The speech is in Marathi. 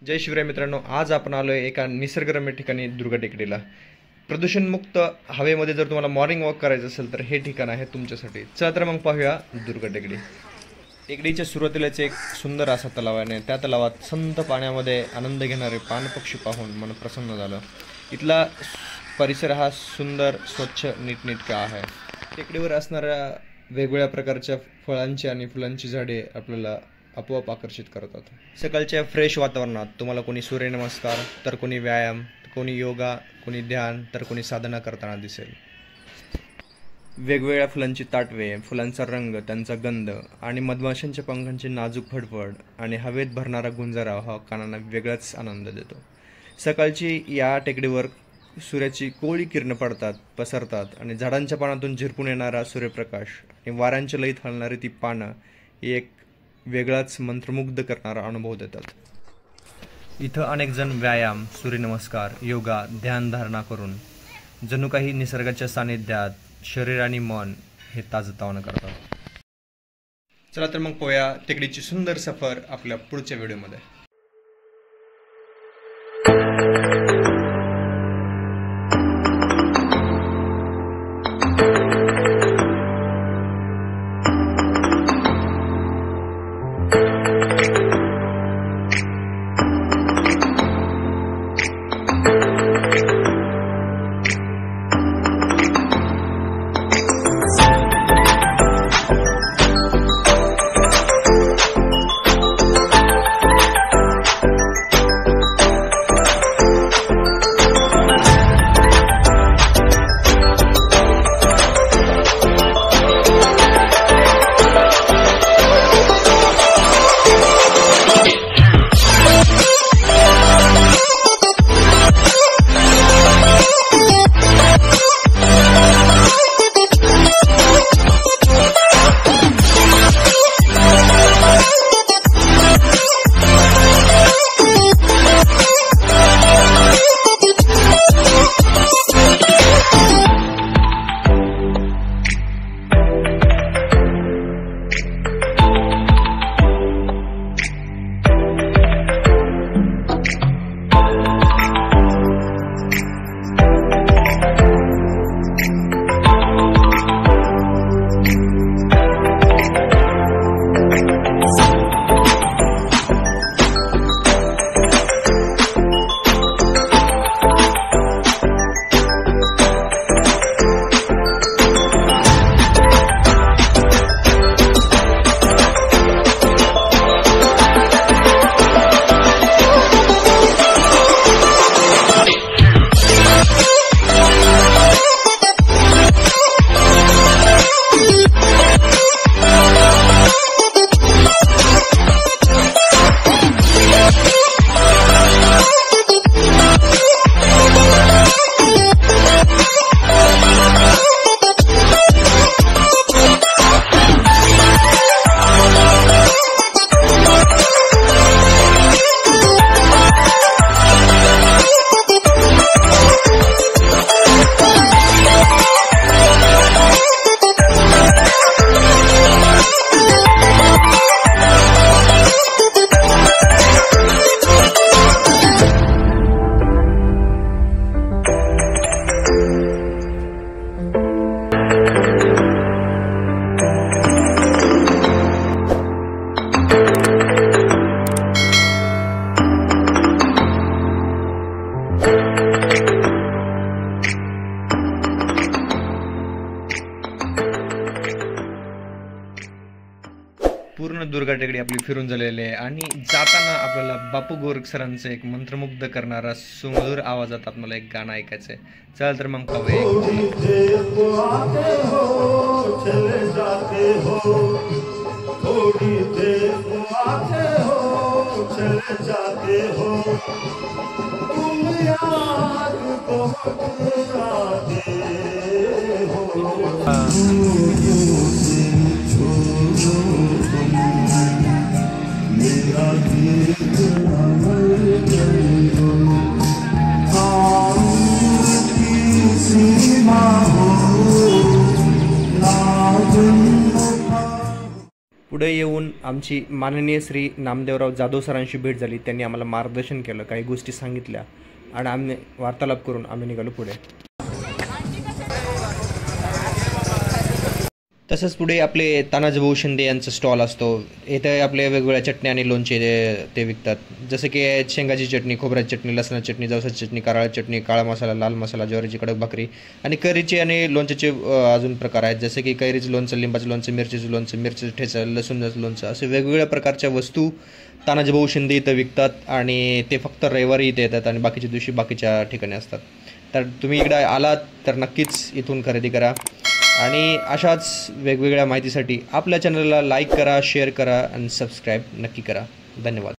जय शिवराय मित्रांनो, आज आपण आलोय एका निसर्गरम्य ठिकाणी दुर्गा टेकडीला। प्रदूषणमुक्त हवेमध्ये जर तुम्हाला मॉर्निंग वॉक करायचं असेल तर हे ठिकाण आहे तुमच्यासाठी। चला तर मग पाहूया दुर्गा टेकडी। टेकडीच्या सुरुवातीलाच एक सुंदर असा तलाव आहे आणि त्या तलावात संत पाण्यामध्ये आनंद घेणारे पाणपक्षी पाहून मन प्रसन्न झालं। इथला परिसर हा सुंदर, स्वच्छ, नीटनेटका आहे। टेकडीवर असणाऱ्या वेगवेगळ्या प्रकारच्या फळांची आणि फुलांची झाडे आपल्याला आपोआप आकर्षित करतात। सकाळच्या फ्रेश वातावरणात तुम्हाला कोणी सूर्यनमस्कार, तर कोणी व्यायाम, कोणी योगा, कोणी ध्यान, तर कोणी साधना करताना दिसेल। वेगवेगळ्या फुलांची ताटवे, फुलांचा रंग, त्यांचा गंध आणि मधमाशांच्या पंखांची नाजूक फडफड आणि हवेत भरणारा गुंजारा हा कानांना वेगळाच आनंद देतो। सकाळची या टेकडीवर सूर्याची कोवळी किरणं पसरतात आणि झाडांच्या पानातून झिरपून येणारा सूर्यप्रकाश आणि वाऱ्यांच्या लयीत हलणारी ती पानं एक वेगळाच मंत्रमुग्ध करणारा अनुभव देतात। इथं अनेक जण व्यायाम, सूर्यनमस्कार, योगा, ध्यानधारणा करून जणू काही निसर्गाच्या सानिध्यात शरीर आणि मन हे ताजतवानं करतात। चला तर मग पोया टेकडीची सुंदर सफर आपल्या पुढच्या व्हिडिओमध्ये। पूर्ण दुर्गा टेकडी आपली फिरून झालेली आहे आणि जाताना आपल्याला बापू गोरख सरांचं एक मंत्रमुग्ध करणारा सुमधुर आवाजात आपल्याला एक गाणं ऐकायचं आहे। चला तर मग पाहूया। पुढे येऊन आमची माननीय श्री नामदेवराव जाधव सरांशी भेट झाली. त्यांनी आम्हाला मार्गदर्शन केलं, काही गोष्टी सांगितल्या आणि आम्ही वार्तालाप करून आम्ही निघालो पुढे. तसंच पुढे आपले तानाजी भाऊ शिंदे यांचा स्टॉल असतो. इथे आपले वेगवेगळ्या चटण्या आणि लोणचे ते विकतात. जसं की शेंगाची चटणी, खोबऱ्याची चटणी, लसणाची चटणी, जवसाची चटणी, कारळा चटणी, काळा मसाला, लाल मसाला, ज्वारीची कडक भाकरी आणि कैरीचे आणि लोणच्याचे अजून प्रकार आहेत. जसे की कैरीचं लोणचं, लिंबाचं लोणचं, मिरचीचं लोणचं, मिरचीचं ठेचा, लसूणाचं लोणचं, असे वेगवेगळ्या प्रकारच्या वस्तू तानाजी भाऊ शिंदे इथं विकतात आणि ते फक्त रविवारी इथे येतात आणि बाकीच्या दिवशी बाकीच्या ठिकाणी असतात. तर तुम्ही इकडे आलात तर नक्कीच इथून खरेदी करा आणि अशाच वेगवेगळ्या माहितीसाठी आपल्या चॅनलला लाईक करा, शेअर करा आणि सबस्क्राईब नक्की करा. धन्यवाद.